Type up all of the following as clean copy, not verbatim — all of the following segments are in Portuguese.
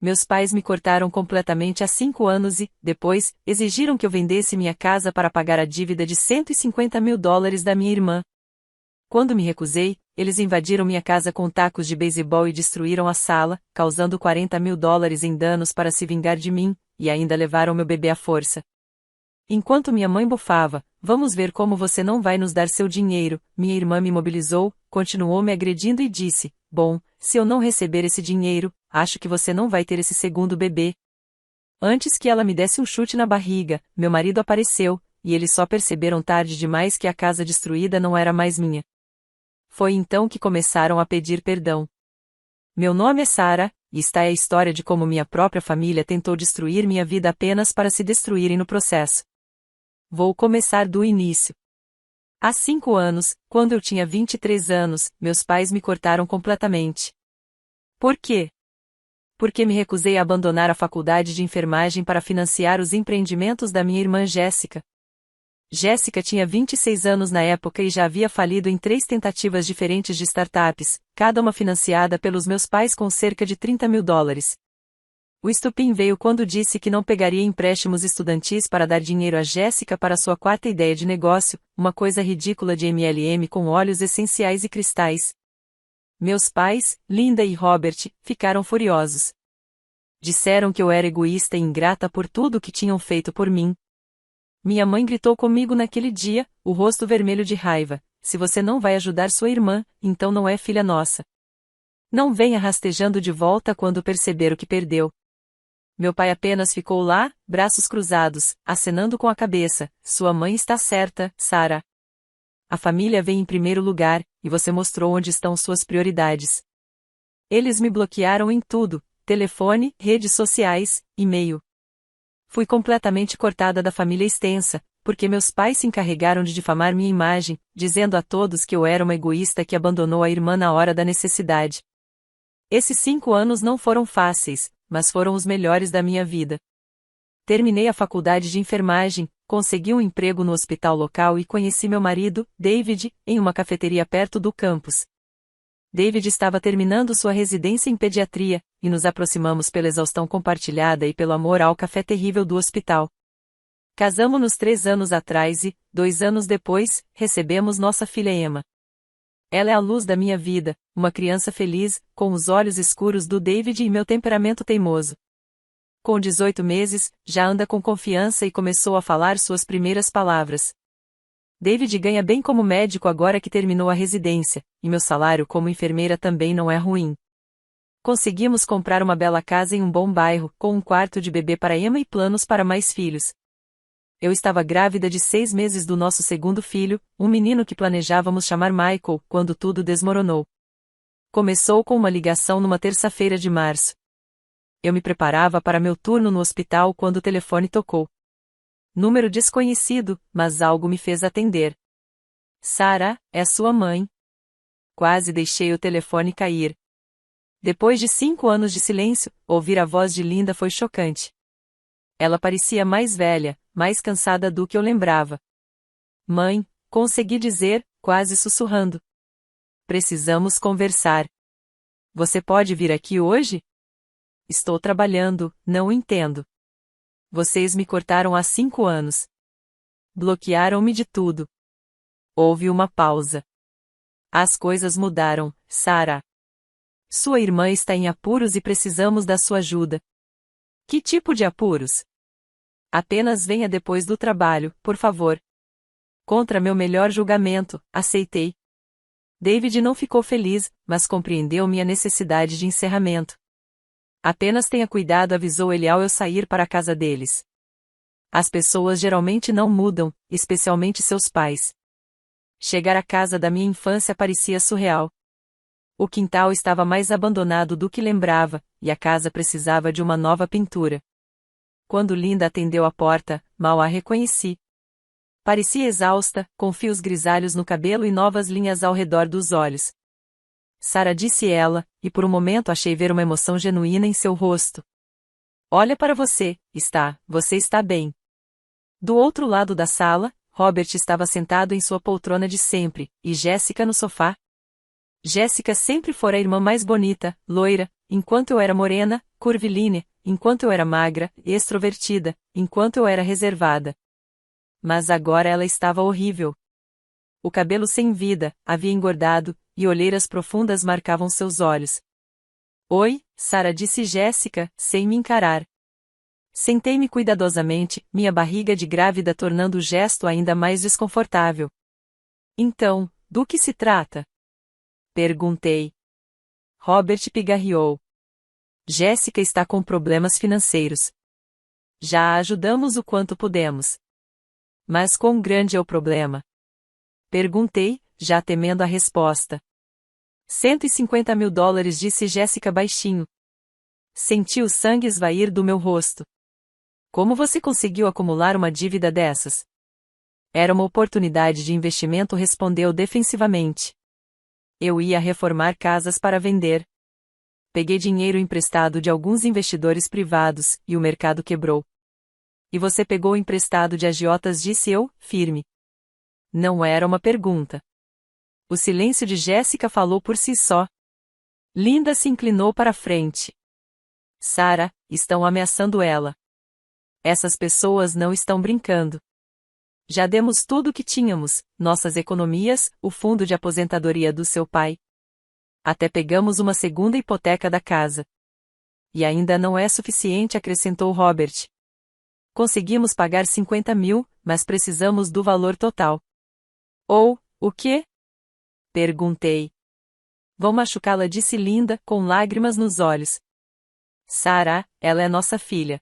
Meus pais me cortaram completamente há 5 anos e, depois, exigiram que eu vendesse minha casa para pagar a dívida de $150.000 da minha irmã. Quando me recusei, eles invadiram minha casa com tacos de beisebol e destruíram a sala, causando $40.000 em danos para se vingar de mim, e ainda levaram meu bebê à força. Enquanto minha mãe bufava, "Vamos ver como você não vai nos dar seu dinheiro", minha irmã me imobilizou, continuou me agredindo e disse: "Bom, se eu não receber esse dinheiro, acho que você não vai ter esse segundo bebê." Antes que ela me desse um chute na barriga, meu marido apareceu, e eles só perceberam tarde demais que a casa destruída não era mais minha. Foi então que começaram a pedir perdão. Meu nome é Sarah, e esta é a história de como minha própria família tentou destruir minha vida apenas para se destruírem no processo. Vou começar do início. Há 5 anos, quando eu tinha 23 anos, meus pais me cortaram completamente. Por quê? Porque me recusei a abandonar a faculdade de enfermagem para financiar os empreendimentos da minha irmã Jéssica. Jéssica tinha 26 anos na época e já havia falido em 3 tentativas diferentes de startups, cada uma financiada pelos meus pais com cerca de $30.000. O estupim veio quando disse que não pegaria empréstimos estudantis para dar dinheiro a Jéssica para sua quarta ideia de negócio, uma coisa ridícula de MLM com óleos essenciais e cristais. Meus pais, Linda e Robert, ficaram furiosos. Disseram que eu era egoísta e ingrata por tudo o que tinham feito por mim. Minha mãe gritou comigo naquele dia, o rosto vermelho de raiva: "Se você não vai ajudar sua irmã, então não é filha nossa. Não venha rastejando de volta quando perceber o que perdeu." Meu pai apenas ficou lá, braços cruzados, acenando com a cabeça: "Sua mãe está certa, Sarah. A família vem em primeiro lugar, e você mostrou onde estão suas prioridades." Eles me bloquearam em tudo: telefone, redes sociais, e-mail. Fui completamente cortada da família extensa, porque meus pais se encarregaram de difamar minha imagem, dizendo a todos que eu era uma egoísta que abandonou a irmã na hora da necessidade. Esses 5 anos não foram fáceis, mas foram os melhores da minha vida. Terminei a faculdade de enfermagem, consegui um emprego no hospital local e conheci meu marido, David, em uma cafeteria perto do campus. David estava terminando sua residência em pediatria, e nos aproximamos pela exaustão compartilhada e pelo amor ao café terrível do hospital. Casamos-nos 3 anos atrás e, 2 anos depois, recebemos nossa filha Emma. Ela é a luz da minha vida, uma criança feliz, com os olhos escuros do David e meu temperamento teimoso. Com 18 meses, já anda com confiança e começou a falar suas primeiras palavras. David ganha bem como médico agora que terminou a residência, e meu salário como enfermeira também não é ruim. Conseguimos comprar uma bela casa em um bom bairro, com um quarto de bebê para Emma e planos para mais filhos. Eu estava grávida de 6 meses do nosso segundo filho, um menino que planejávamos chamar Michael, quando tudo desmoronou. Começou com uma ligação numa terça-feira de março. Eu me preparava para meu turno no hospital quando o telefone tocou. Número desconhecido, mas algo me fez atender. "Sarah, é sua mãe." Quase deixei o telefone cair. Depois de 5 anos de silêncio, ouvir a voz de Linda foi chocante. Ela parecia mais velha, mais cansada do que eu lembrava. "Mãe", consegui dizer, quase sussurrando. "Precisamos conversar. Você pode vir aqui hoje?" "Estou trabalhando, não entendo." "Vocês me cortaram há 5 anos. Bloquearam-me de tudo." Houve uma pausa. "As coisas mudaram, Sarah. Sua irmã está em apuros e precisamos da sua ajuda." "Que tipo de apuros?" "Apenas venha depois do trabalho, por favor." Contra meu melhor julgamento, aceitei. David não ficou feliz, mas compreendeu minha necessidade de encerramento. "Apenas tenha cuidado", avisou ele ao eu sair para a casa deles. As pessoas geralmente não mudam, especialmente seus pais. Chegar à casa da minha infância parecia surreal. O quintal estava mais abandonado do que lembrava, e a casa precisava de uma nova pintura. Quando Linda atendeu a porta, mal a reconheci. Parecia exausta, com fios grisalhos no cabelo e novas linhas ao redor dos olhos. "Sarah", disse ela, e por um momento achei ver uma emoção genuína em seu rosto. "Olha para você, você está bem." Do outro lado da sala, Robert estava sentado em sua poltrona de sempre, e Jéssica no sofá. Jéssica sempre fora a irmã mais bonita, loira, enquanto eu era morena, curvilínea, enquanto eu era magra, extrovertida, enquanto eu era reservada. Mas agora ela estava horrível. O cabelo sem vida, havia engordado, e olheiras profundas marcavam seus olhos. Oi, Sarah, disse Jéssica, sem me encarar. Sentei-me cuidadosamente, minha barriga de grávida tornando o gesto ainda mais desconfortável. Então, do que se trata? Perguntei. Robert pigarreou. Jéssica está com problemas financeiros. Já a ajudamos o quanto pudemos. Mas quão grande é o problema? Perguntei, já temendo a resposta. $150.000, disse Jéssica baixinho. Senti o sangue esvair do meu rosto. Como você conseguiu acumular uma dívida dessas? Era uma oportunidade de investimento, respondeu defensivamente. Eu ia reformar casas para vender. Peguei dinheiro emprestado de alguns investidores privados, e o mercado quebrou. E você pegou emprestado de agiotas, disse eu, firme. Não era uma pergunta. O silêncio de Jéssica falou por si só. Linda se inclinou para a frente. Sarah, estão ameaçando ela. Essas pessoas não estão brincando. Já demos tudo o que tínhamos, nossas economias, o fundo de aposentadoria do seu pai. Até pegamos uma segunda hipoteca da casa. E ainda não é suficiente, acrescentou Robert. Conseguimos pagar 50 mil, mas precisamos do valor total. Ou, o quê? Perguntei. Vão machucá-la, disse Linda, com lágrimas nos olhos. Sarah, ela é nossa filha.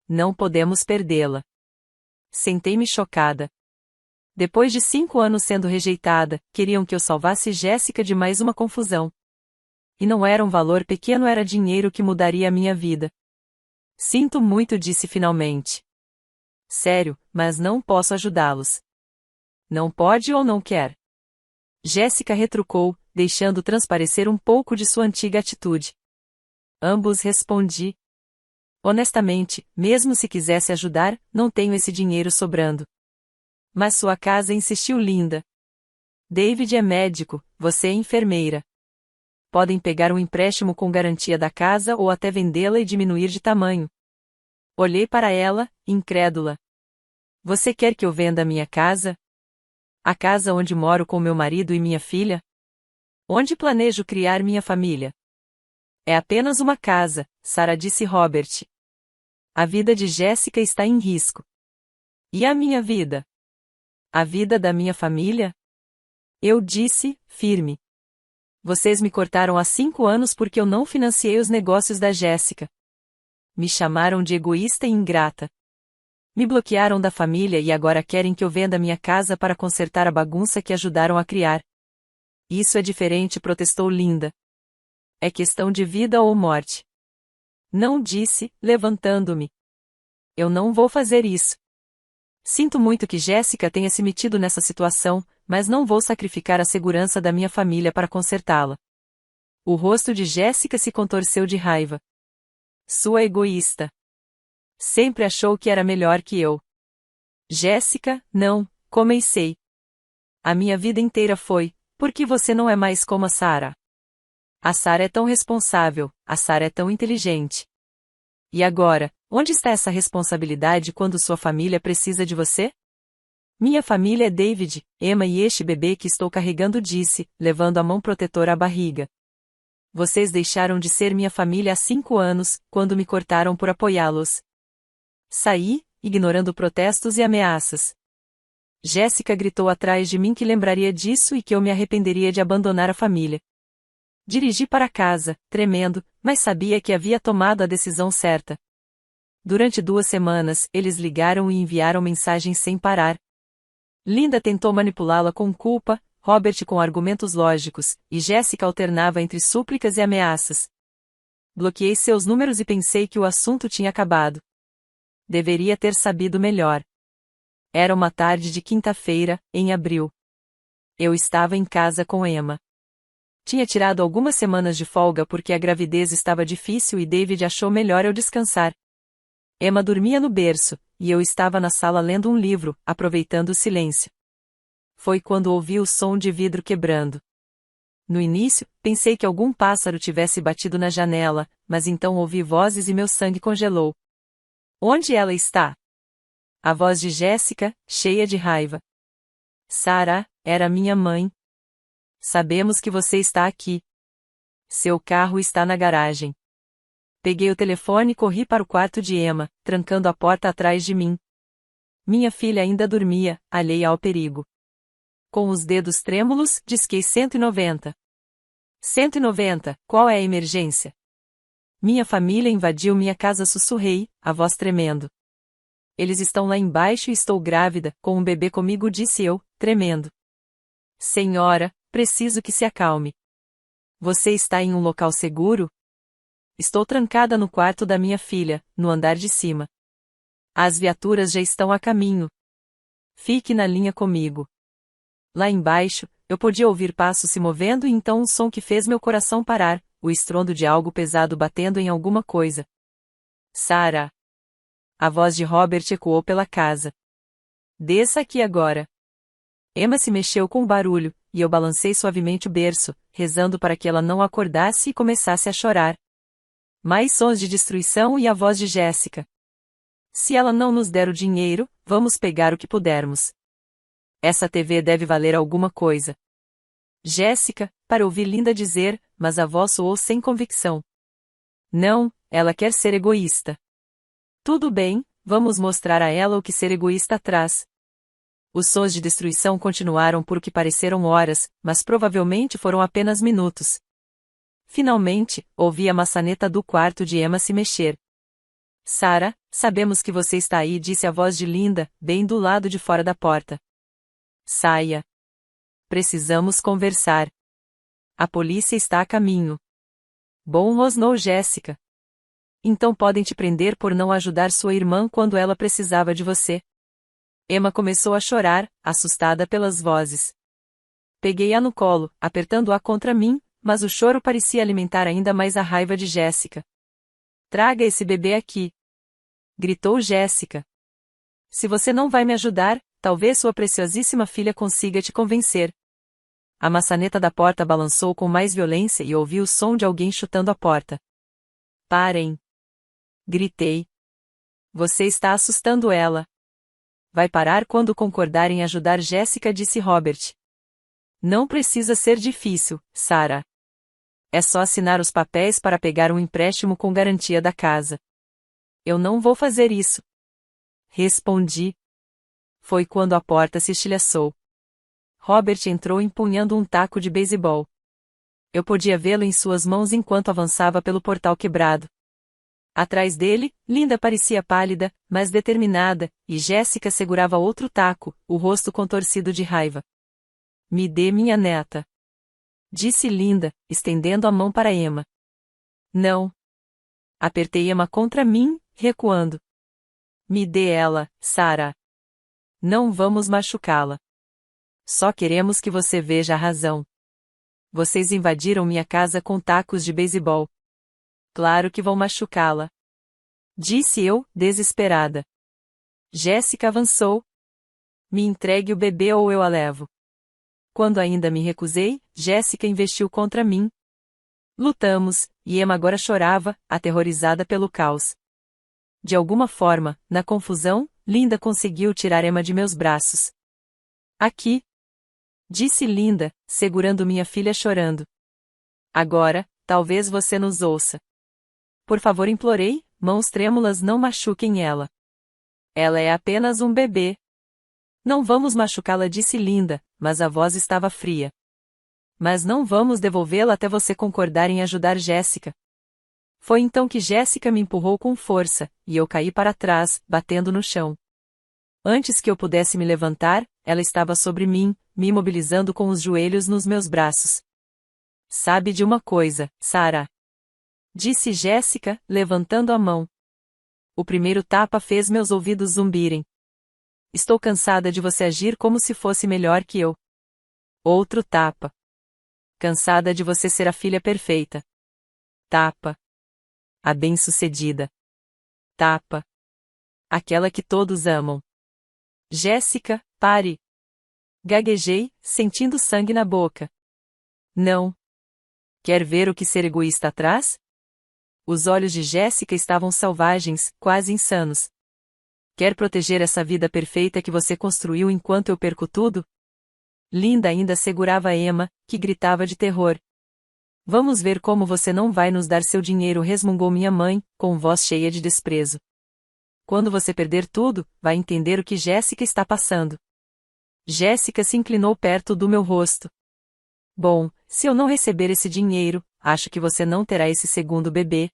Não podemos perdê-la. Sentei-me chocada. Depois de 5 anos sendo rejeitada, queriam que eu salvasse Jéssica de mais uma confusão. E não era um valor pequeno, era dinheiro que mudaria a minha vida. Sinto muito, disse finalmente. Sério, mas não posso ajudá-los. Não pode ou não quer? Jéssica retrucou, deixando transparecer um pouco de sua antiga atitude. Ambos, respondi. Honestamente, mesmo se quisesse ajudar, não tenho esse dinheiro sobrando. Mas sua casa, insistiu Linda. David é médico, você é enfermeira. Podem pegar um empréstimo com garantia da casa ou até vendê-la e diminuir de tamanho. Olhei para ela, incrédula. Você quer que eu venda a minha casa? A casa onde moro com meu marido e minha filha? Onde planejo criar minha família? É apenas uma casa, Sarah, disse Robert. A vida de Jéssica está em risco. E a minha vida? A vida da minha família? Eu disse, firme. Vocês me cortaram há 5 anos porque eu não financiei os negócios da Jéssica. Me chamaram de egoísta e ingrata. Me bloquearam da família e agora querem que eu venda minha casa para consertar a bagunça que ajudaram a criar. Isso é diferente, protestou Linda. É questão de vida ou morte. Não, disse, levantando-me. Eu não vou fazer isso. Sinto muito que Jéssica tenha se metido nessa situação, mas não vou sacrificar a segurança da minha família para consertá-la. O rosto de Jéssica se contorceu de raiva. Sua egoísta. Sempre achou que era melhor que eu. Jéssica, não, comecei. A minha vida inteira foi, por que você não é mais como a Sarah? A Sarah é tão responsável, a Sarah é tão inteligente. E agora, onde está essa responsabilidade quando sua família precisa de você? Minha família é David, Emma e este bebê que estou carregando, disse, levando a mão protetora à barriga. Vocês deixaram de ser minha família há 5 anos, quando me cortaram por apoiá-los. Saí, ignorando protestos e ameaças. Jéssica gritou atrás de mim que lembraria disso e que eu me arrependeria de abandonar a família. Dirigi para casa, tremendo, mas sabia que havia tomado a decisão certa. Durante 2 semanas, eles ligaram e enviaram mensagens sem parar. Linda tentou manipulá-la com culpa, Robert com argumentos lógicos, e Jéssica alternava entre súplicas e ameaças. Bloqueei seus números e pensei que o assunto tinha acabado. Deveria ter sabido melhor. Era uma tarde de quinta-feira, em abril. Eu estava em casa com Emma. Tinha tirado algumas semanas de folga porque a gravidez estava difícil e David achou melhor eu descansar. Emma dormia no berço, e eu estava na sala lendo um livro, aproveitando o silêncio. Foi quando ouvi o som de vidro quebrando. No início, pensei que algum pássaro tivesse batido na janela, mas então ouvi vozes e meu sangue congelou. Onde ela está? A voz de Jéssica, cheia de raiva. Sarah, era minha mãe. Sabemos que você está aqui. Seu carro está na garagem. Peguei o telefone e corri para o quarto de Emma, trancando a porta atrás de mim. Minha filha ainda dormia, alheia ao perigo. Com os dedos trêmulos, disquei 190. 190, qual é a emergência? Minha família invadiu minha casa, sussurrei, a voz tremendo. Eles estão lá embaixo e estou grávida, com um bebê comigo, disse eu, tremendo. Senhora, preciso que se acalme. Você está em um local seguro? Estou trancada no quarto da minha filha, no andar de cima. As viaturas já estão a caminho. Fique na linha comigo. Lá embaixo, eu podia ouvir passos se movendo e então um som que fez meu coração parar, o estrondo de algo pesado batendo em alguma coisa. Sarah. A voz de Robert ecoou pela casa. Desça aqui agora. Emma se mexeu com o barulho, e eu balancei suavemente o berço, rezando para que ela não acordasse e começasse a chorar. Mais sons de destruição e a voz de Jéssica. Se ela não nos der o dinheiro, vamos pegar o que pudermos. Essa TV deve valer alguma coisa. Jéssica, para ouvir Linda dizer, mas a voz soou sem convicção. Não, ela quer ser egoísta. Tudo bem, vamos mostrar a ela o que ser egoísta traz. Os sons de destruição continuaram por o que pareceram horas, mas provavelmente foram apenas minutos. Finalmente, ouvi a maçaneta do quarto de Emma se mexer. Sarah, sabemos que você está aí, disse a voz de Linda, bem do lado de fora da porta. Saia. Precisamos conversar. A polícia está a caminho. Bom, rosnou Jéssica. Então podem te prender por não ajudar sua irmã quando ela precisava de você. Emma começou a chorar, assustada pelas vozes. Peguei-a no colo, apertando-a contra mim, mas o choro parecia alimentar ainda mais a raiva de Jéssica. Traga esse bebê aqui. Gritou Jéssica. Se você não vai me ajudar, talvez sua preciosíssima filha consiga te convencer. A maçaneta da porta balançou com mais violência e ouvi o som de alguém chutando a porta. Parem! Gritei. Você está assustando ela. Vai parar quando concordar em ajudar Jéssica, disse Robert. Não precisa ser difícil, Sarah. É só assinar os papéis para pegar um empréstimo com garantia da casa. Eu não vou fazer isso. Respondi. Foi quando a porta se estilhaçou. Robert entrou empunhando um taco de beisebol. Eu podia vê-lo em suas mãos enquanto avançava pelo portal quebrado. Atrás dele, Linda parecia pálida, mas determinada, e Jéssica segurava outro taco, o rosto contorcido de raiva. Me dê minha neta. Disse Linda, estendendo a mão para Emma. Não. Apertei Emma contra mim, recuando. Me dê ela, Sarah. Não vamos machucá-la. Só queremos que você veja a razão. Vocês invadiram minha casa com tacos de beisebol. Claro que vão machucá-la. Disse eu, desesperada. Jéssica avançou. Me entregue o bebê ou eu a levo. Quando ainda me recusei, Jéssica investiu contra mim. Lutamos, e Emma agora chorava, aterrorizada pelo caos. De alguma forma, na confusão, Linda conseguiu tirar Emma de meus braços. Aqui. Disse Linda, segurando minha filha chorando. Agora, talvez você nos ouça. Por favor, implorei, mãos trêmulas, não machuquem ela. Ela é apenas um bebê. Não vamos machucá-la, disse Linda, mas a voz estava fria. Mas não vamos devolvê-la até você concordar em ajudar Jéssica. Foi então que Jéssica me empurrou com força, e eu caí para trás, batendo no chão. Antes que eu pudesse me levantar, ela estava sobre mim, me imobilizando com os joelhos nos meus braços. Sabe de uma coisa, Sarah? Disse Jéssica, levantando a mão. O primeiro tapa fez meus ouvidos zumbirem. Estou cansada de você agir como se fosse melhor que eu. Outro tapa. Cansada de você ser a filha perfeita. Tapa. A bem-sucedida. Tapa. Aquela que todos amam. Jéssica, pare. Gaguejei, sentindo sangue na boca. Não, Quer ver o que ser egoísta traz? Os olhos de Jéssica estavam selvagens, quase insanos. Quer proteger essa vida perfeita que você construiu enquanto eu perco tudo? Linda ainda segurava Emma, que gritava de terror. Vamos ver como você não vai nos dar seu dinheiro, resmungou minha mãe, com voz cheia de desprezo. Quando você perder tudo, vai entender o que Jéssica está passando. Jéssica se inclinou perto do meu rosto. Bom, se eu não receber esse dinheiro, acho que você não terá esse segundo bebê.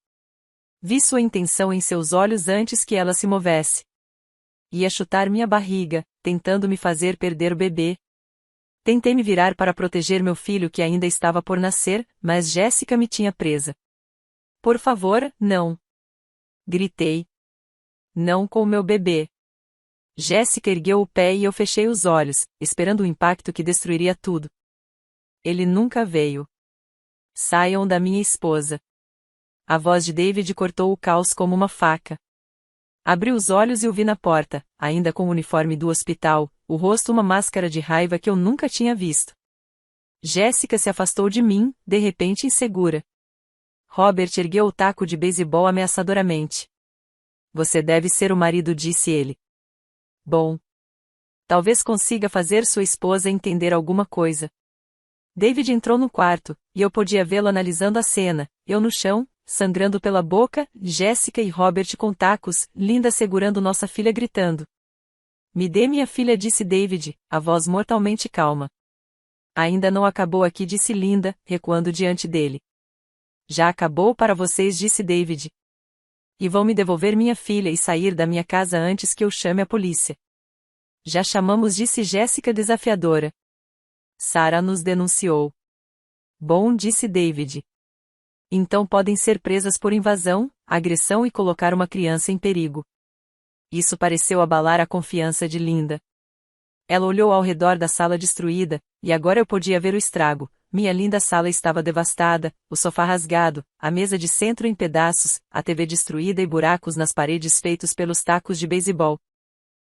Vi sua intenção em seus olhos antes que ela se movesse. Ia chutar minha barriga, tentando me fazer perder o bebê. Tentei me virar para proteger meu filho que ainda estava por nascer, mas Jéssica me tinha presa. Por favor, não. Gritei. Não com o meu bebê. Jéssica ergueu o pé e eu fechei os olhos, esperando o impacto que destruiria tudo. Ele nunca veio. Saiam da minha esposa. A voz de David cortou o caos como uma faca. Abri os olhos e o vi na porta, ainda com o uniforme do hospital, o rosto uma máscara de raiva que eu nunca tinha visto. Jéssica se afastou de mim, de repente insegura. Robert ergueu o taco de beisebol ameaçadoramente. Você deve ser o marido, disse ele. Bom. Talvez consiga fazer sua esposa entender alguma coisa. David entrou no quarto, e eu podia vê-lo analisando a cena, eu no chão, sangrando pela boca, Jéssica e Robert com tacos, Linda segurando nossa filha gritando. Me dê minha filha, disse David, a voz mortalmente calma. Ainda não acabou aqui, disse Linda, recuando diante dele. Já acabou para vocês, disse David. E vão me devolver minha filha e sair da minha casa antes que eu chame a polícia. Já chamamos, disse Jéssica desafiadora. Sarah nos denunciou. Bom, disse David. Então podem ser presas por invasão, agressão e colocar uma criança em perigo. Isso pareceu abalar a confiança de Linda. Ela olhou ao redor da sala destruída, e agora eu podia ver o estrago. Minha linda sala estava devastada, o sofá rasgado, a mesa de centro em pedaços, a TV destruída e buracos nas paredes feitos pelos tacos de beisebol.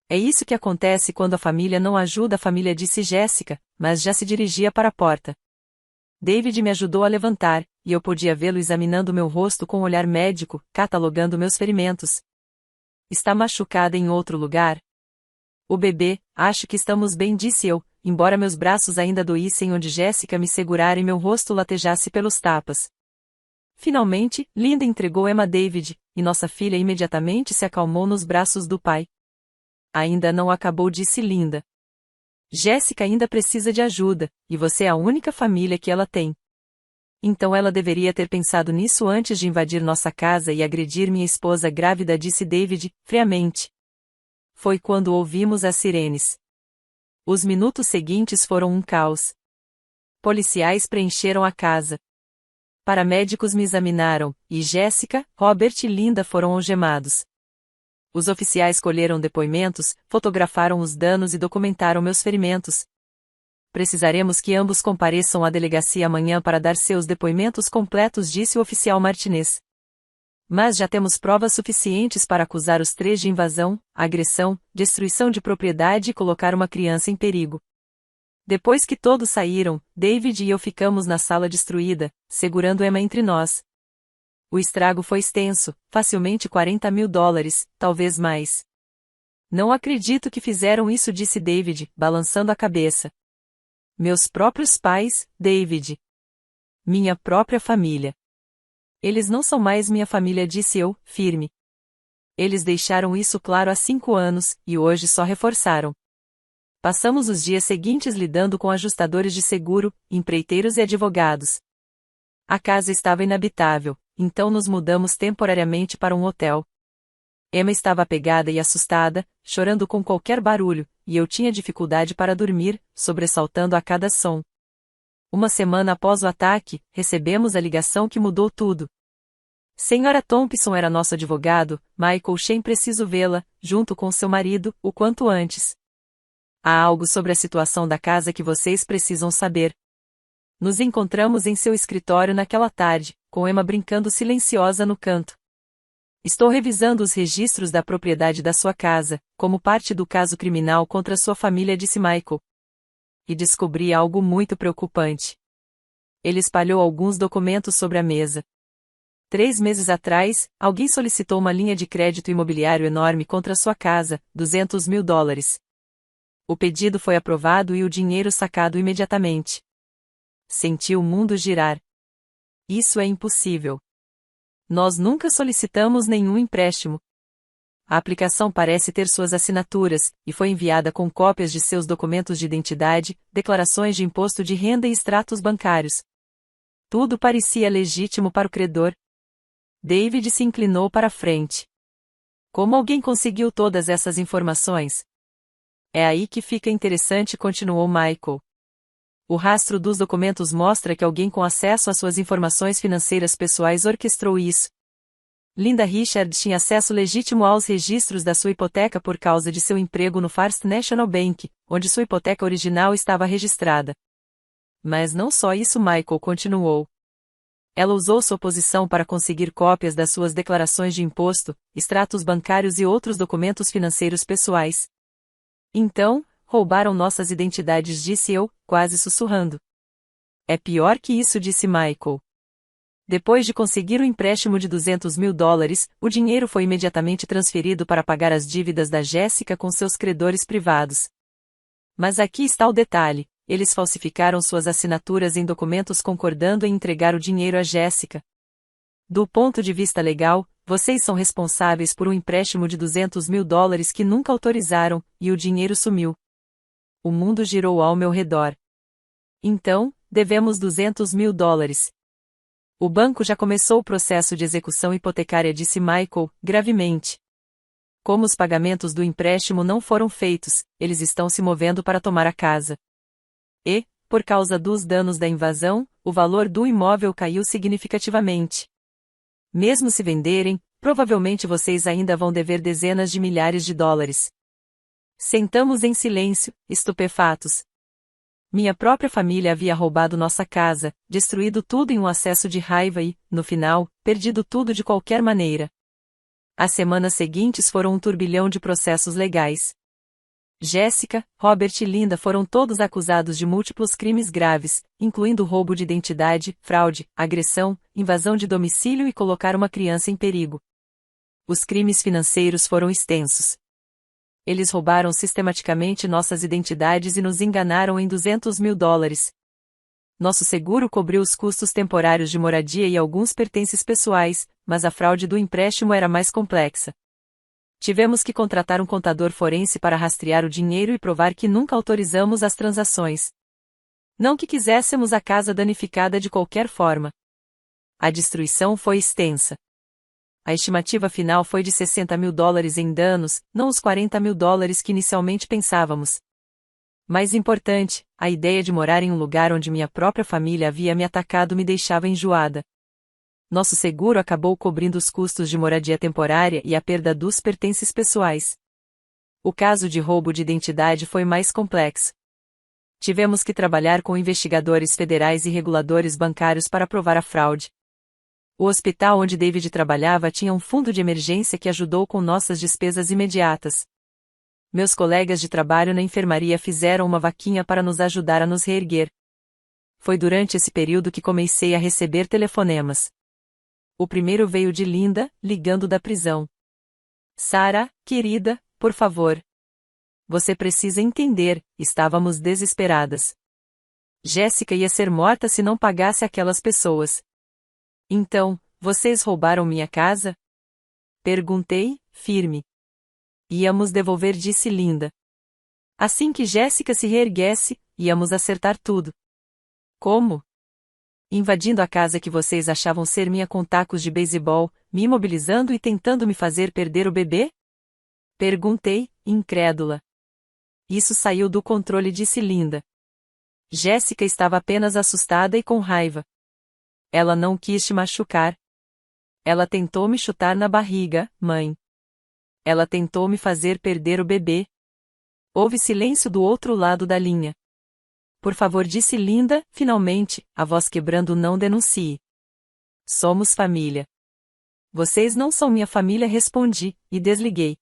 É isso que acontece quando a família não ajuda a família, disse Jéssica, mas já se dirigia para a porta. David me ajudou a levantar, e eu podia vê-lo examinando meu rosto com um olhar médico, catalogando meus ferimentos. Está machucada em outro lugar? O bebê, acho que estamos bem, disse eu, embora meus braços ainda doíssem onde Jéssica me segurara e meu rosto latejasse pelos tapas. Finalmente, Linda entregou Emma a David, e nossa filha imediatamente se acalmou nos braços do pai. Ainda não acabou, disse Linda. Jéssica ainda precisa de ajuda, e você é a única família que ela tem. Então ela deveria ter pensado nisso antes de invadir nossa casa e agredir minha esposa grávida, disse David, friamente. Foi quando ouvimos as sirenes. Os minutos seguintes foram um caos. Policiais preencheram a casa. Paramédicos me examinaram, e Jéssica, Robert e Linda foram algemados. Os oficiais colheram depoimentos, fotografaram os danos e documentaram meus ferimentos. Precisaremos que ambos compareçam à delegacia amanhã para dar seus depoimentos completos, disse o oficial Martinez. Mas já temos provas suficientes para acusar os três de invasão, agressão, destruição de propriedade e colocar uma criança em perigo. Depois que todos saíram, David e eu ficamos na sala destruída, segurando Emma entre nós. O estrago foi extenso, facilmente $40.000, talvez mais. Não acredito que fizeram isso, disse David, balançando a cabeça. Meus próprios pais, David. Minha própria família. Eles não são mais minha família, disse eu, firme. Eles deixaram isso claro há 5 anos, e hoje só reforçaram. Passamos os dias seguintes lidando com ajustadores de seguro, empreiteiros e advogados. A casa estava inabitável, então nos mudamos temporariamente para um hotel. Emma estava apegada e assustada, chorando com qualquer barulho, e eu tinha dificuldade para dormir, sobressaltando a cada som. Uma semana após o ataque, recebemos a ligação que mudou tudo. Senhora Thompson era nosso advogado, Michael Shane, preciso vê-la, junto com seu marido, o quanto antes. Há algo sobre a situação da casa que vocês precisam saber. Nos encontramos em seu escritório naquela tarde, com Emma brincando silenciosa no canto. Estou revisando os registros da propriedade da sua casa, como parte do caso criminal contra sua família, disse Michael. E descobri algo muito preocupante. Ele espalhou alguns documentos sobre a mesa. 3 meses atrás, alguém solicitou uma linha de crédito imobiliário enorme contra sua casa, $200.000. O pedido foi aprovado e o dinheiro sacado imediatamente. Senti o mundo girar. Isso é impossível. Nós nunca solicitamos nenhum empréstimo. A aplicação parece ter suas assinaturas, e foi enviada com cópias de seus documentos de identidade, declarações de imposto de renda e extratos bancários. Tudo parecia legítimo para o credor. David se inclinou para a frente. Como alguém conseguiu todas essas informações? É aí que fica interessante, continuou Michael. O rastro dos documentos mostra que alguém com acesso às suas informações financeiras pessoais orquestrou isso. Linda Richard tinha acesso legítimo aos registros da sua hipoteca por causa de seu emprego no First National Bank, onde sua hipoteca original estava registrada. Mas não só isso, Michael continuou. Ela usou sua posição para conseguir cópias das suas declarações de imposto, extratos bancários e outros documentos financeiros pessoais. Então, roubaram nossas identidades, disse eu, quase sussurrando. É pior que isso, disse Michael. Depois de conseguir o empréstimo de $200.000, o dinheiro foi imediatamente transferido para pagar as dívidas da Jessica com seus credores privados. Mas aqui está o detalhe. Eles falsificaram suas assinaturas em documentos concordando em entregar o dinheiro a Jessica. Do ponto de vista legal, vocês são responsáveis por um empréstimo de $200.000 que nunca autorizaram, e o dinheiro sumiu. O mundo girou ao meu redor. Então, devemos $200.000. O banco já começou o processo de execução hipotecária, disse Michael, gravemente. Como os pagamentos do empréstimo não foram feitos, eles estão se movendo para tomar a casa. E, por causa dos danos da invasão, o valor do imóvel caiu significativamente. Mesmo se venderem, provavelmente vocês ainda vão dever dezenas de milhares de dólares. Sentamos em silêncio, estupefatos. Minha própria família havia roubado nossa casa, destruído tudo em um acesso de raiva e, no final, perdido tudo de qualquer maneira. As semanas seguintes foram um turbilhão de processos legais. Jessica, Robert e Linda foram todos acusados de múltiplos crimes graves, incluindo roubo de identidade, fraude, agressão, invasão de domicílio e colocar uma criança em perigo. Os crimes financeiros foram extensos. Eles roubaram sistematicamente nossas identidades e nos enganaram em $200.000. Nosso seguro cobriu os custos temporários de moradia e alguns pertences pessoais, mas a fraude do empréstimo era mais complexa. Tivemos que contratar um contador forense para rastrear o dinheiro e provar que nunca autorizamos as transações. Não que quiséssemos a casa danificada de qualquer forma. A destruição foi extensa. A estimativa final foi de $60.000 em danos, não os $40.000 que inicialmente pensávamos. Mais importante, a ideia de morar em um lugar onde minha própria família havia me atacado me deixava enjoada. Nosso seguro acabou cobrindo os custos de moradia temporária e a perda dos pertences pessoais. O caso de roubo de identidade foi mais complexo. Tivemos que trabalhar com investigadores federais e reguladores bancários para provar a fraude. O hospital onde David trabalhava tinha um fundo de emergência que ajudou com nossas despesas imediatas. Meus colegas de trabalho na enfermaria fizeram uma vaquinha para nos ajudar a nos reerguer. Foi durante esse período que comecei a receber telefonemas. O primeiro veio de Linda, ligando da prisão. Sarah, querida, por favor. Você precisa entender, estávamos desesperadas. Jessica ia ser morta se não pagasse aquelas pessoas. Então, vocês roubaram minha casa? Perguntei, firme. Íamos devolver, disse Linda. Assim que Jessica se reerguesse, íamos acertar tudo. Como? Invadindo a casa que vocês achavam ser minha com tacos de beisebol, me imobilizando e tentando me fazer perder o bebê? Perguntei, incrédula. Isso saiu do controle, disse Linda. Jessica estava apenas assustada e com raiva. Ela não quis te machucar. Ela tentou me chutar na barriga, mãe. Ela tentou me fazer perder o bebê. Houve silêncio do outro lado da linha. Por favor, disse Linda, finalmente, a voz quebrando, não denuncie. Somos família. Vocês não são minha família, respondi, e desliguei.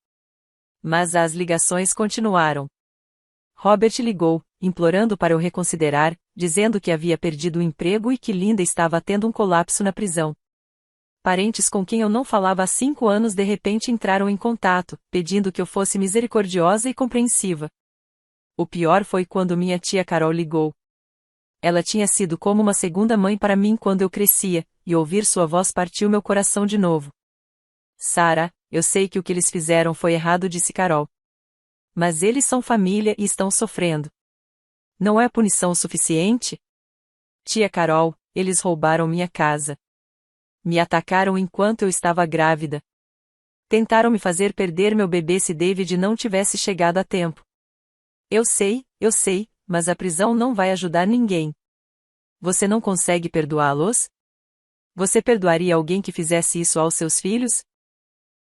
Mas as ligações continuaram. Robert ligou, implorando para eu reconsiderar, dizendo que havia perdido o emprego e que Linda estava tendo um colapso na prisão. Parentes com quem eu não falava há 5 anos de repente entraram em contato, pedindo que eu fosse misericordiosa e compreensiva. O pior foi quando minha tia Carol ligou. Ela tinha sido como uma segunda mãe para mim quando eu crescia, e ouvir sua voz partiu meu coração de novo. Sarah, eu sei que o que eles fizeram foi errado, disse Carol. Mas eles são família e estão sofrendo. Não é punição o suficiente? Tia Carol, eles roubaram minha casa. Me atacaram enquanto eu estava grávida. Tentaram me fazer perder meu bebê se David não tivesse chegado a tempo. Eu sei, mas a prisão não vai ajudar ninguém. Você não consegue perdoá-los? Você perdoaria alguém que fizesse isso aos seus filhos?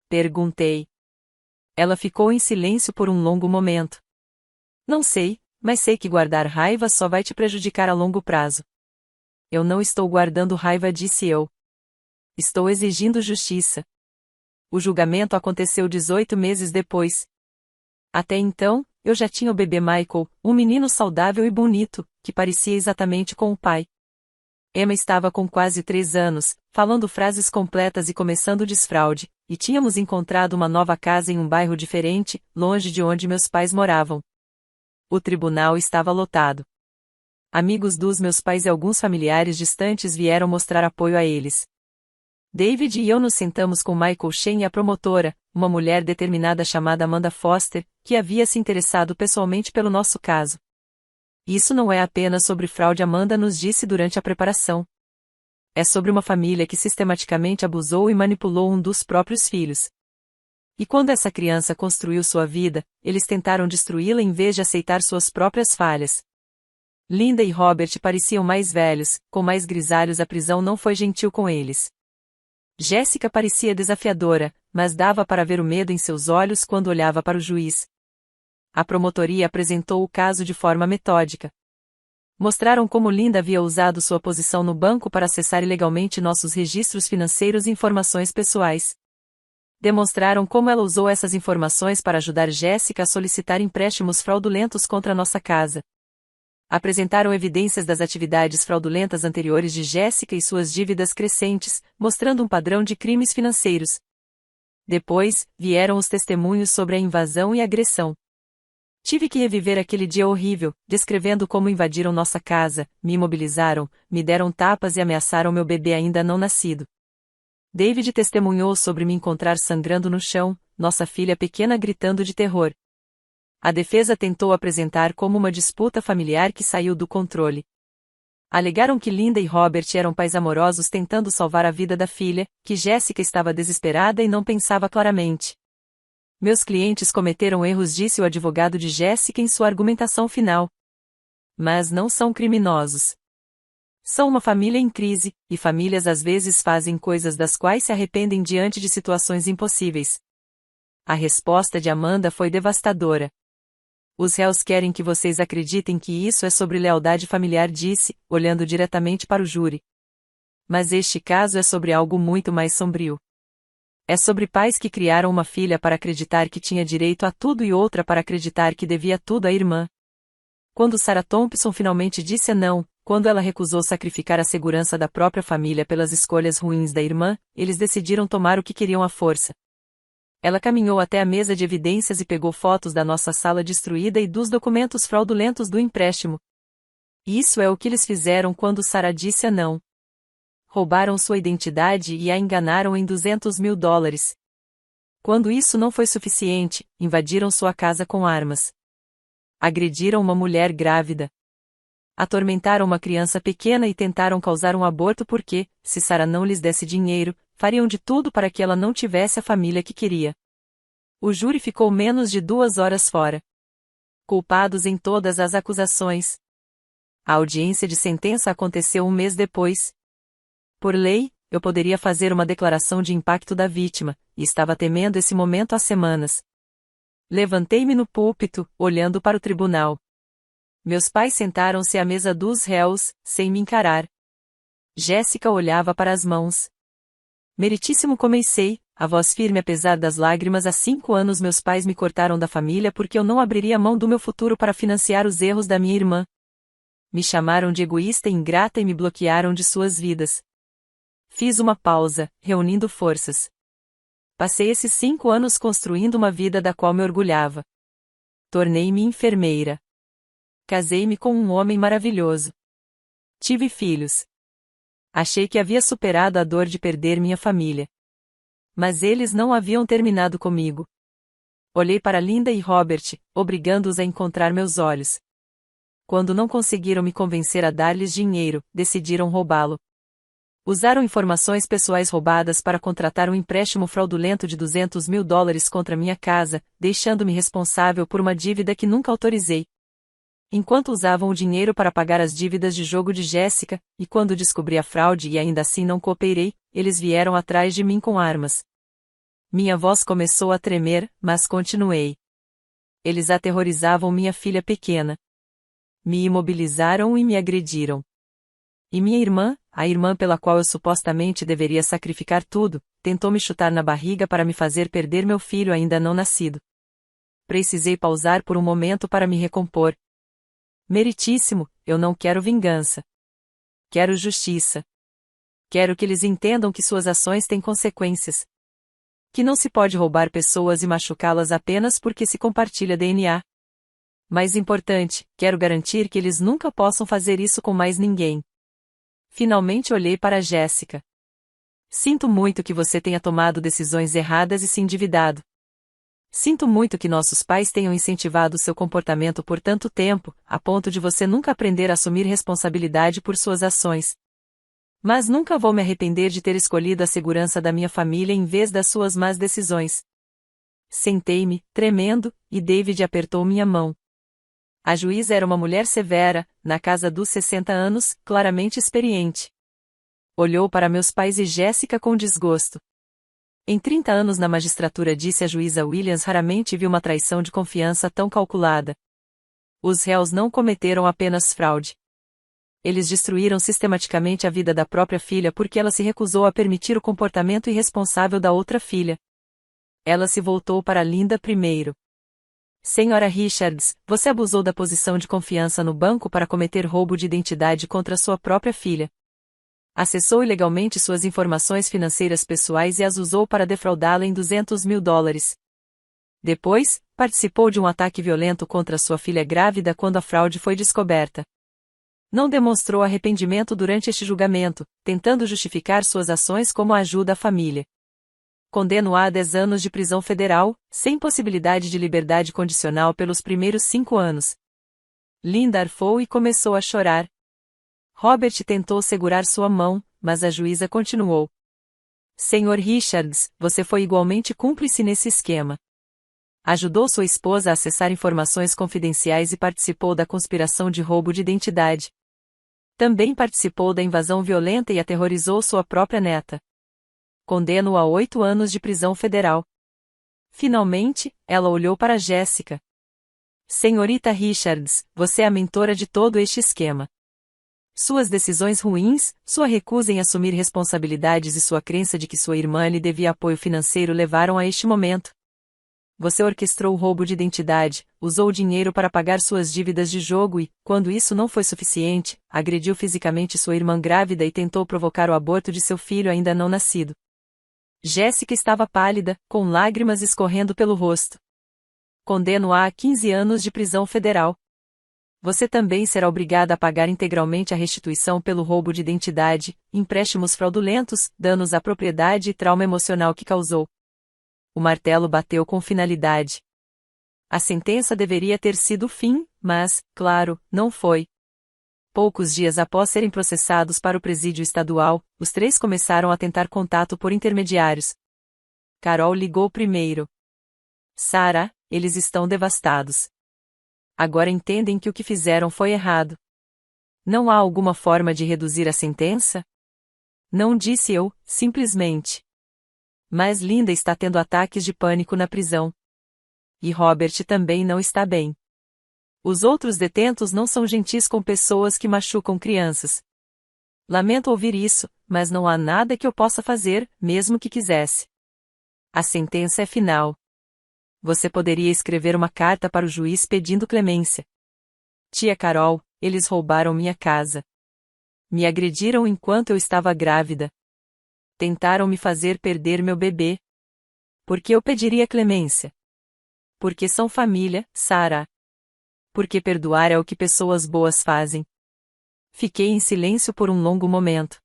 Perguntei. Ela ficou em silêncio por um longo momento. Não sei, mas sei que guardar raiva só vai te prejudicar a longo prazo. Eu não estou guardando raiva, disse eu. Estou exigindo justiça. O julgamento aconteceu 18 meses depois. Até então, eu já tinha o bebê Michael, um menino saudável e bonito, que parecia exatamente com o pai. Emma estava com quase 3 anos, falando frases completas e começando desfraude, e tínhamos encontrado uma nova casa em um bairro diferente, longe de onde meus pais moravam. O tribunal estava lotado. Amigos dos meus pais e alguns familiares distantes vieram mostrar apoio a eles. David e eu nos sentamos com Michael Shane e a promotora, uma mulher determinada chamada Amanda Foster, que havia se interessado pessoalmente pelo nosso caso. Isso não é apenas sobre fraude, Amanda nos disse durante a preparação. É sobre uma família que sistematicamente abusou e manipulou um dos próprios filhos. E quando essa criança construiu sua vida, eles tentaram destruí-la em vez de aceitar suas próprias falhas. Linda e Robert pareciam mais velhos, com mais grisalhos. A prisão não foi gentil com eles. Jéssica parecia desafiadora, mas dava para ver o medo em seus olhos quando olhava para o juiz. A promotoria apresentou o caso de forma metódica. Mostraram como Linda havia usado sua posição no banco para acessar ilegalmente nossos registros financeiros e informações pessoais. Demonstraram como ela usou essas informações para ajudar Jéssica a solicitar empréstimos fraudulentos contra nossa casa. Apresentaram evidências das atividades fraudulentas anteriores de Jéssica e suas dívidas crescentes, mostrando um padrão de crimes financeiros. Depois, vieram os testemunhos sobre a invasão e agressão. Tive que reviver aquele dia horrível, descrevendo como invadiram nossa casa, me imobilizaram, me deram tapas e ameaçaram meu bebê ainda não nascido. David testemunhou sobre me encontrar sangrando no chão, nossa filha pequena gritando de terror. A defesa tentou apresentar como uma disputa familiar que saiu do controle. Alegaram que Linda e Robert eram pais amorosos tentando salvar a vida da filha, que Jéssica estava desesperada e não pensava claramente. Meus clientes cometeram erros, disse o advogado de Jéssica em sua argumentação final. Mas não são criminosos. São uma família em crise, e famílias às vezes fazem coisas das quais se arrependem diante de situações impossíveis. A resposta de Amanda foi devastadora. Os réus querem que vocês acreditem que isso é sobre lealdade familiar, disse, olhando diretamente para o júri. Mas este caso é sobre algo muito mais sombrio. É sobre pais que criaram uma filha para acreditar que tinha direito a tudo e outra para acreditar que devia tudo à irmã. Quando Sarah Thompson finalmente disse não, quando ela recusou sacrificar a segurança da própria família pelas escolhas ruins da irmã, eles decidiram tomar o que queriam à força. Ela caminhou até a mesa de evidências e pegou fotos da nossa sala destruída e dos documentos fraudulentos do empréstimo. Isso é o que eles fizeram quando Sarah disse não. Roubaram sua identidade e a enganaram em $200 mil. Quando isso não foi suficiente, invadiram sua casa com armas. Agrediram uma mulher grávida. Atormentaram uma criança pequena e tentaram causar um aborto porque, se Sarah não lhes desse dinheiro, fariam de tudo para que ela não tivesse a família que queria. O júri ficou menos de 2 horas fora. Culpados em todas as acusações. A audiência de sentença aconteceu um mês depois. Por lei, eu poderia fazer uma declaração de impacto da vítima, e estava temendo esse momento há semanas. Levantei-me no púlpito, olhando para o tribunal. Meus pais sentaram-se à mesa dos réus, sem me encarar. Jéssica olhava para as mãos. Meritíssimo, comecei, a voz firme apesar das lágrimas. Há 5 anos meus pais me cortaram da família porque eu não abriria mão do meu futuro para financiar os erros da minha irmã. Me chamaram de egoísta e ingrata e me bloquearam de suas vidas. Fiz uma pausa, reunindo forças. Passei esses 5 anos construindo uma vida da qual me orgulhava. Tornei-me enfermeira. Casei-me com um homem maravilhoso. Tive filhos. Achei que havia superado a dor de perder minha família. Mas eles não haviam terminado comigo. Olhei para Linda e Robert, obrigando-os a encontrar meus olhos. Quando não conseguiram me convencer a dar-lhes dinheiro, decidiram roubá-lo. Usaram informações pessoais roubadas para contratar um empréstimo fraudulento de $200.000 contra minha casa, deixando-me responsável por uma dívida que nunca autorizei. Enquanto usavam o dinheiro para pagar as dívidas de jogo de Jéssica, e quando descobri a fraude e ainda assim não cooperei, eles vieram atrás de mim com armas. Minha voz começou a tremer, mas continuei. Eles aterrorizavam minha filha pequena. Me imobilizaram e me agrediram. E minha irmã, a irmã pela qual eu supostamente deveria sacrificar tudo, tentou me chutar na barriga para me fazer perder meu filho ainda não nascido. Precisei pausar por um momento para me recompor. Meritíssimo, eu não quero vingança. Quero justiça. Quero que eles entendam que suas ações têm consequências. Que não se pode roubar pessoas e machucá-las apenas porque se compartilha DNA. Mais importante, quero garantir que eles nunca possam fazer isso com mais ninguém. Finalmente olhei para Jéssica. Sinto muito que você tenha tomado decisões erradas e se endividado. Sinto muito que nossos pais tenham incentivado seu comportamento por tanto tempo, a ponto de você nunca aprender a assumir responsabilidade por suas ações. Mas nunca vou me arrepender de ter escolhido a segurança da minha família em vez das suas más decisões. Sentei-me, tremendo, e David apertou minha mão. A juíza era uma mulher severa, na casa dos 60 anos, claramente experiente. Olhou para meus pais e Jéssica com desgosto. Em 30 anos na magistratura, disse a juíza Williams, raramente vi uma traição de confiança tão calculada. Os réus não cometeram apenas fraude. Eles destruíram sistematicamente a vida da própria filha porque ela se recusou a permitir o comportamento irresponsável da outra filha. Ela se voltou para Linda primeiro. Senhora Richards, você abusou da posição de confiança no banco para cometer roubo de identidade contra sua própria filha. Acessou ilegalmente suas informações financeiras pessoais e as usou para defraudá-la em $200.000. Depois, participou de um ataque violento contra sua filha grávida quando a fraude foi descoberta. Não demonstrou arrependimento durante este julgamento, tentando justificar suas ações como a ajuda à família. Condeno-a a 10 anos de prisão federal, sem possibilidade de liberdade condicional pelos primeiros 5 anos. Linda arfou e começou a chorar. Robert tentou segurar sua mão, mas a juíza continuou. Senhor Richards, você foi igualmente cúmplice nesse esquema. Ajudou sua esposa a acessar informações confidenciais e participou da conspiração de roubo de identidade. Também participou da invasão violenta e aterrorizou sua própria neta. Condeno-o a 8 anos de prisão federal. Finalmente, ela olhou para Jéssica. Senhorita Richards, você é a mentora de todo este esquema. Suas decisões ruins, sua recusa em assumir responsabilidades e sua crença de que sua irmã lhe devia apoio financeiro levaram a este momento. Você orquestrou o roubo de identidade, usou o dinheiro para pagar suas dívidas de jogo e, quando isso não foi suficiente, agrediu fisicamente sua irmã grávida e tentou provocar o aborto de seu filho ainda não nascido. Jéssica estava pálida, com lágrimas escorrendo pelo rosto. Condeno-a a 15 anos de prisão federal. Você também será obrigada a pagar integralmente a restituição pelo roubo de identidade, empréstimos fraudulentos, danos à propriedade e trauma emocional que causou. O martelo bateu com finalidade. A sentença deveria ter sido o fim, mas, claro, não foi. Poucos dias após serem processados para o presídio estadual, os 3 começaram a tentar contato por intermediários. Carol ligou primeiro. Sarah, eles estão devastados. Agora entendem que o que fizeram foi errado. Não há alguma forma de reduzir a sentença? Não, disse eu, simplesmente. Mas Linda está tendo ataques de pânico na prisão. E Robert também não está bem. Os outros detentos não são gentis com pessoas que machucam crianças. Lamento ouvir isso, mas não há nada que eu possa fazer, mesmo que quisesse. A sentença é final. Você poderia escrever uma carta para o juiz pedindo clemência. Tia Carol, eles roubaram minha casa. Me agrediram enquanto eu estava grávida. Tentaram me fazer perder meu bebê. Por que eu pediria clemência? Porque são família, Sarah. Porque perdoar é o que pessoas boas fazem. Fiquei em silêncio por um longo momento.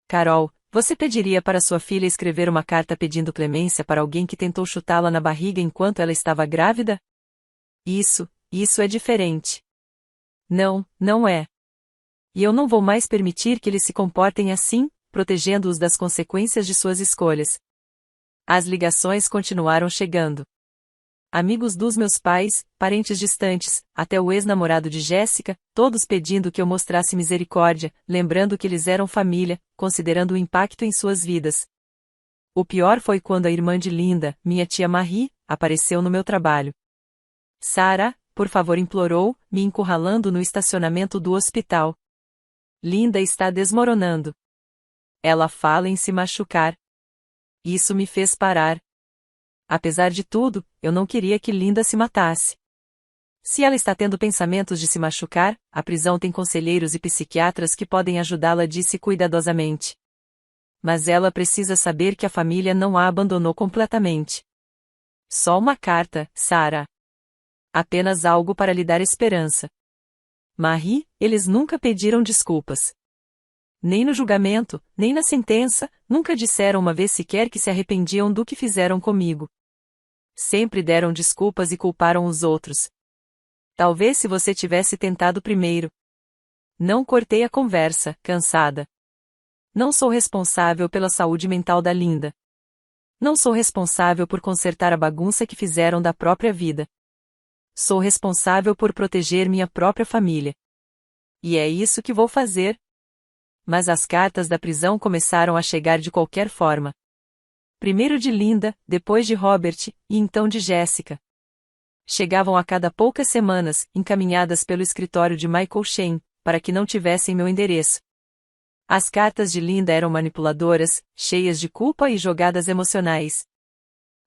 Carol, você pediria para sua filha escrever uma carta pedindo clemência para alguém que tentou chutá-la na barriga enquanto ela estava grávida? Isso é diferente. Não, não é. E eu não vou mais permitir que eles se comportem assim, protegendo-os das consequências de suas escolhas. As ligações continuaram chegando. Amigos dos meus pais, parentes distantes, até o ex-namorado de Jéssica, todos pedindo que eu mostrasse misericórdia, lembrando que eles eram família, considerando o impacto em suas vidas. O pior foi quando a irmã de Linda, minha tia Marie, apareceu no meu trabalho. Sarah, por favor, implorou, me encurralando no estacionamento do hospital. Linda está desmoronando. Ela fala em se machucar. Isso me fez parar. Apesar de tudo, eu não queria que Linda se matasse. Se ela está tendo pensamentos de se machucar, a prisão tem conselheiros e psiquiatras que podem ajudá-la, disse cuidadosamente. Mas ela precisa saber que a família não a abandonou completamente. Só uma carta, Sarah. Apenas algo para lhe dar esperança. Marie, eles nunca pediram desculpas. Nem no julgamento, nem na sentença, nunca disseram uma vez sequer que se arrependiam do que fizeram comigo. Sempre deram desculpas e culparam os outros. Talvez se você tivesse tentado primeiro. Não cortei a conversa, cansada. Não sou responsável pela saúde mental da Linda. Não sou responsável por consertar a bagunça que fizeram da própria vida. Sou responsável por proteger minha própria família. E é isso que vou fazer. Mas as cartas da prisão começaram a chegar de qualquer forma. Primeiro de Linda, depois de Robert, e então de Jéssica. Chegavam a cada poucas semanas, encaminhadas pelo escritório de Michael Shane, para que não tivessem meu endereço. As cartas de Linda eram manipuladoras, cheias de culpa e jogadas emocionais.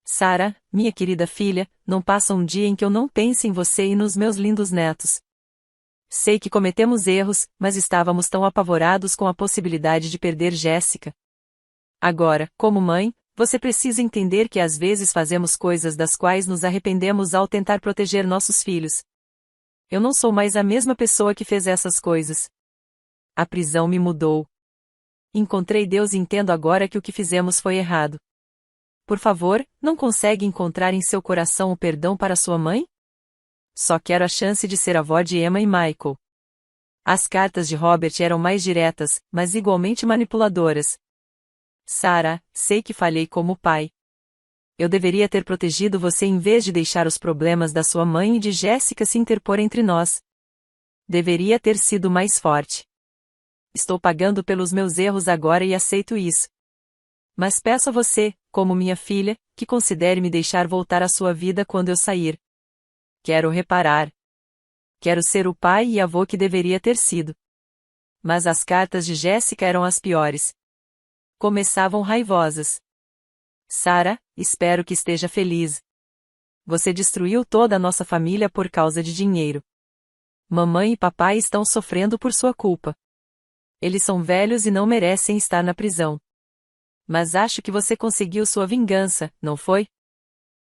Sarah, minha querida filha, não passa um dia em que eu não pense em você e nos meus lindos netos. Sei que cometemos erros, mas estávamos tão apavorados com a possibilidade de perder Jéssica. Agora, como mãe, você precisa entender que às vezes fazemos coisas das quais nos arrependemos ao tentar proteger nossos filhos. Eu não sou mais a mesma pessoa que fez essas coisas. A prisão me mudou. Encontrei Deus e entendo agora que o que fizemos foi errado. Por favor, não consegue encontrar em seu coração o perdão para sua mãe? Só quero a chance de ser avó de Emma e Michael. As cartas de Robert eram mais diretas, mas igualmente manipuladoras. Sarah, sei que falhei como pai. Eu deveria ter protegido você em vez de deixar os problemas da sua mãe e de Jéssica se interpor entre nós. Deveria ter sido mais forte. Estou pagando pelos meus erros agora e aceito isso. Mas peço a você, como minha filha, que considere me deixar voltar à sua vida quando eu sair. Quero reparar. Quero ser o pai e avô que deveria ter sido. Mas as cartas de Jéssica eram as piores. Começavam raivosas. Sarah, espero que esteja feliz. Você destruiu toda a nossa família por causa de dinheiro. Mamãe e papai estão sofrendo por sua culpa. Eles são velhos e não merecem estar na prisão. Mas acho que você conseguiu sua vingança, não foi?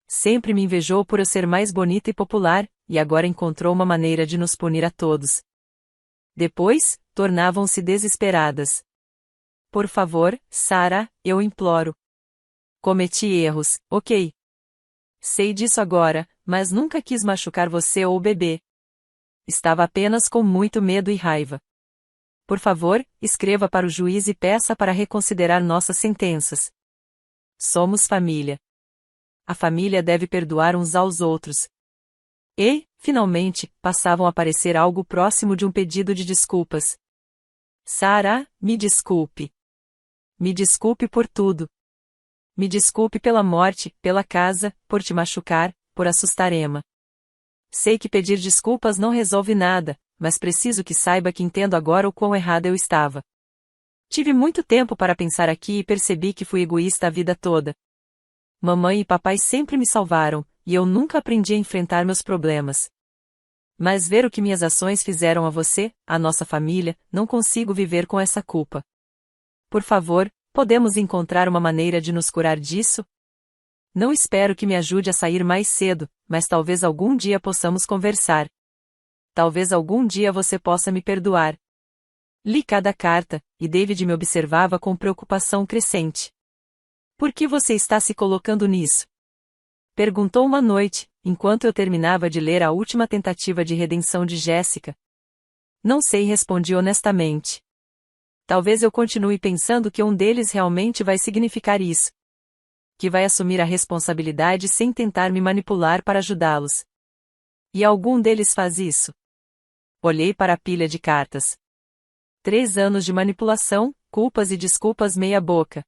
Sempre me invejou por eu ser mais bonita e popular, e agora encontrou uma maneira de nos punir a todos. Depois, tornavam-se desesperadas. Por favor, Sarah, eu imploro. Cometi erros, ok. Sei disso agora, mas nunca quis machucar você ou o bebê. Estava apenas com muito medo e raiva. Por favor, escreva para o juiz e peça para reconsiderar nossas sentenças. Somos família. A família deve perdoar uns aos outros. E, finalmente, passavam a parecer algo próximo de um pedido de desculpas. Sarah, me desculpe. Me desculpe por tudo. Me desculpe pela morte, pela casa, por te machucar, por assustar Emma. Sei que pedir desculpas não resolve nada, mas preciso que saiba que entendo agora o quão errada eu estava. Tive muito tempo para pensar aqui e percebi que fui egoísta a vida toda. Mamãe e papai sempre me salvaram, e eu nunca aprendi a enfrentar meus problemas. Mas ver o que minhas ações fizeram a você, a nossa família, não consigo viver com essa culpa. Por favor, podemos encontrar uma maneira de nos curar disso? Não espero que me ajude a sair mais cedo, mas talvez algum dia possamos conversar. Talvez algum dia você possa me perdoar. Li cada carta, e David me observava com preocupação crescente. Por que você está se colocando nisso? Perguntou uma noite, enquanto eu terminava de ler a última tentativa de redenção de Jéssica. Não sei, respondi honestamente. Talvez eu continue pensando que um deles realmente vai significar isso. Que vai assumir a responsabilidade sem tentar me manipular para ajudá-los. E algum deles faz isso. Olhei para a pilha de cartas. 3 anos de manipulação, culpas e desculpas meia boca.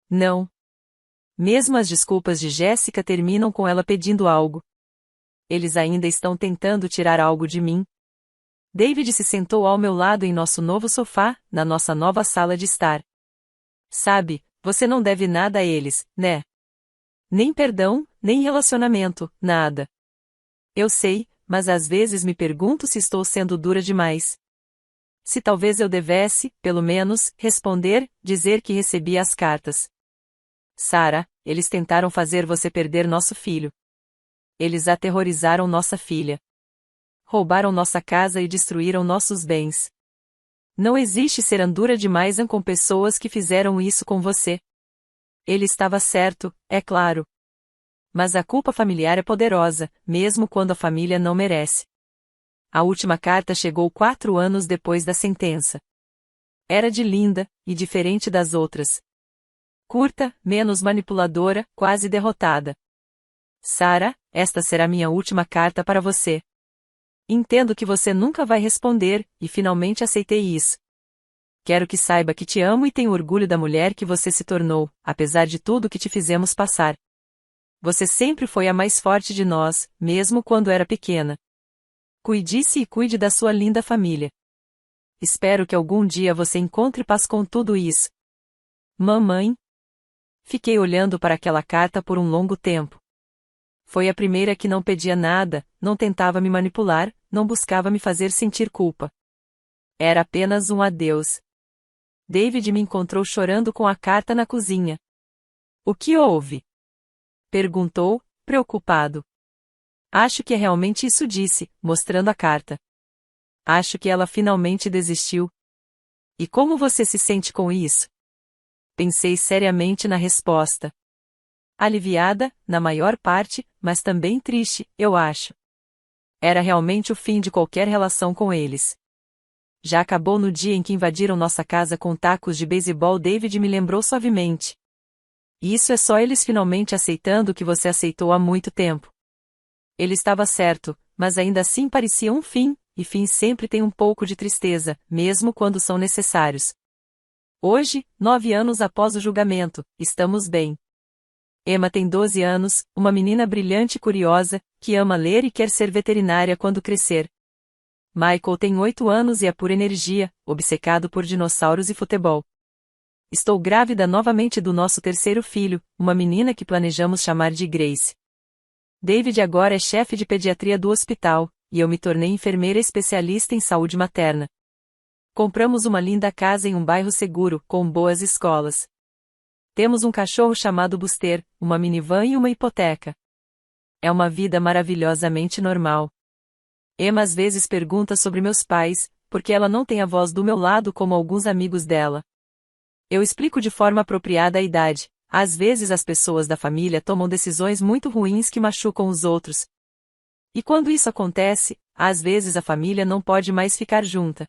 Não. Mesmo as desculpas de Jéssica terminam com ela pedindo algo. Eles ainda estão tentando tirar algo de mim. David se sentou ao meu lado em nosso novo sofá, na nossa nova sala de estar. Sabe, você não deve nada a eles, né? Nem perdão, nem relacionamento, nada. Eu sei, mas às vezes me pergunto se estou sendo dura demais. Se talvez eu devesse, pelo menos, responder, dizer que recebi as cartas. Sarah, eles tentaram fazer você perder nosso filho. Eles aterrorizaram nossa filha. Roubaram nossa casa e destruíram nossos bens. Não existe ser dura demais com pessoas que fizeram isso com você. Ele estava certo, é claro. Mas a culpa familiar é poderosa, mesmo quando a família não merece. A última carta chegou 4 anos depois da sentença. Era de Linda, e diferente das outras. Curta, menos manipuladora, quase derrotada. Sarah, esta será minha última carta para você. Entendo que você nunca vai responder, e finalmente aceitei isso. Quero que saiba que te amo e tenho orgulho da mulher que você se tornou, apesar de tudo que te fizemos passar. Você sempre foi a mais forte de nós, mesmo quando era pequena. Cuide-se e cuide da sua linda família. Espero que algum dia você encontre paz com tudo isso. Mamãe? Fiquei olhando para aquela carta por um longo tempo. Foi a primeira que não pedia nada, não tentava me manipular, não buscava me fazer sentir culpa. Era apenas um adeus. David me encontrou chorando com a carta na cozinha. O que houve? Perguntou, preocupado. Acho que é realmente isso, disse, mostrando a carta. Acho que ela finalmente desistiu. E como você se sente com isso? Pensei seriamente na resposta. Aliviada, na maior parte, mas também triste, eu acho. Era realmente o fim de qualquer relação com eles. Já acabou no dia em que invadiram nossa casa com tacos de beisebol, David me lembrou suavemente. Isso é só eles finalmente aceitando o que você aceitou há muito tempo. Ele estava certo, mas ainda assim parecia um fim, e fins sempre têm um pouco de tristeza, mesmo quando são necessários. Hoje, 9 anos após o julgamento, estamos bem. Emma tem 12 anos, uma menina brilhante e curiosa, que ama ler e quer ser veterinária quando crescer. Michael tem 8 anos e é pura energia, obcecado por dinossauros e futebol. Estou grávida novamente do nosso terceiro filho, uma menina que planejamos chamar de Grace. David agora é chefe de pediatria do hospital, e eu me tornei enfermeira especialista em saúde materna. Compramos uma linda casa em um bairro seguro, com boas escolas. Temos um cachorro chamado Buster, uma minivan e uma hipoteca. É uma vida maravilhosamente normal. Emma às vezes pergunta sobre meus pais, porque ela não tem a voz do meu lado como alguns amigos dela. Eu explico de forma apropriada a idade. Às vezes as pessoas da família tomam decisões muito ruins que machucam os outros. E quando isso acontece, às vezes a família não pode mais ficar junta.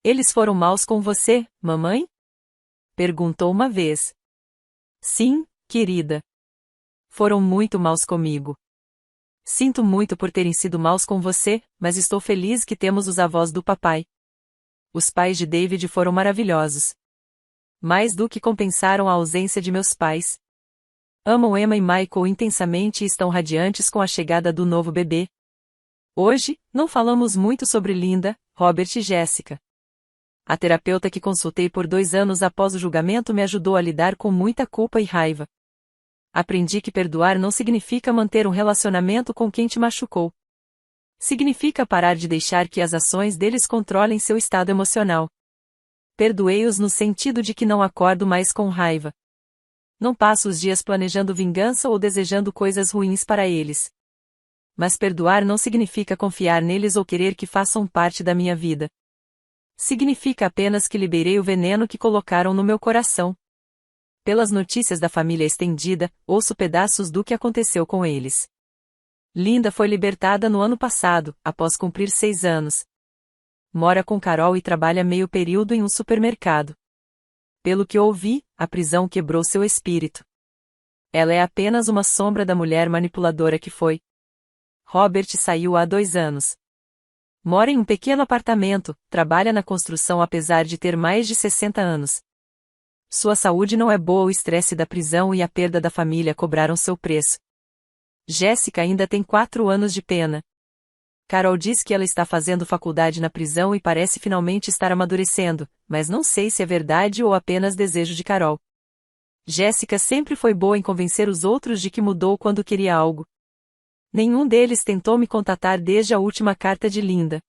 Eles foram maus com você, mamãe? Perguntou uma vez. Sim, querida. Foram muito maus comigo. Sinto muito por terem sido maus com você, mas estou feliz que temos os avós do papai. Os pais de David foram maravilhosos. Mais do que compensaram a ausência de meus pais. Amam Emma e Michael intensamente e estão radiantes com a chegada do novo bebê. Hoje, não falamos muito sobre Linda, Robert e Jéssica. A terapeuta que consultei por 2 anos após o julgamento me ajudou a lidar com muita culpa e raiva. Aprendi que perdoar não significa manter um relacionamento com quem te machucou. Significa parar de deixar que as ações deles controlem seu estado emocional. Perdoei-os no sentido de que não acordo mais com raiva. Não passo os dias planejando vingança ou desejando coisas ruins para eles. Mas perdoar não significa confiar neles ou querer que façam parte da minha vida. Significa apenas que liberei o veneno que colocaram no meu coração. Pelas notícias da família estendida, ouço pedaços do que aconteceu com eles. Linda foi libertada no ano passado, após cumprir 6 anos. Mora com Carol e trabalha meio período em um supermercado. Pelo que ouvi, a prisão quebrou seu espírito. Ela é apenas uma sombra da mulher manipuladora que foi. Robert saiu há 2 anos. Mora em um pequeno apartamento, trabalha na construção apesar de ter mais de 60 anos. Sua saúde não é boa, o estresse da prisão e a perda da família cobraram seu preço. Jéssica ainda tem 4 anos de pena. Carol diz que ela está fazendo faculdade na prisão e parece finalmente estar amadurecendo, mas não sei se é verdade ou apenas desejo de Carol. Jéssica sempre foi boa em convencer os outros de que mudou quando queria algo. Nenhum deles tentou me contatar desde a última carta de Linda.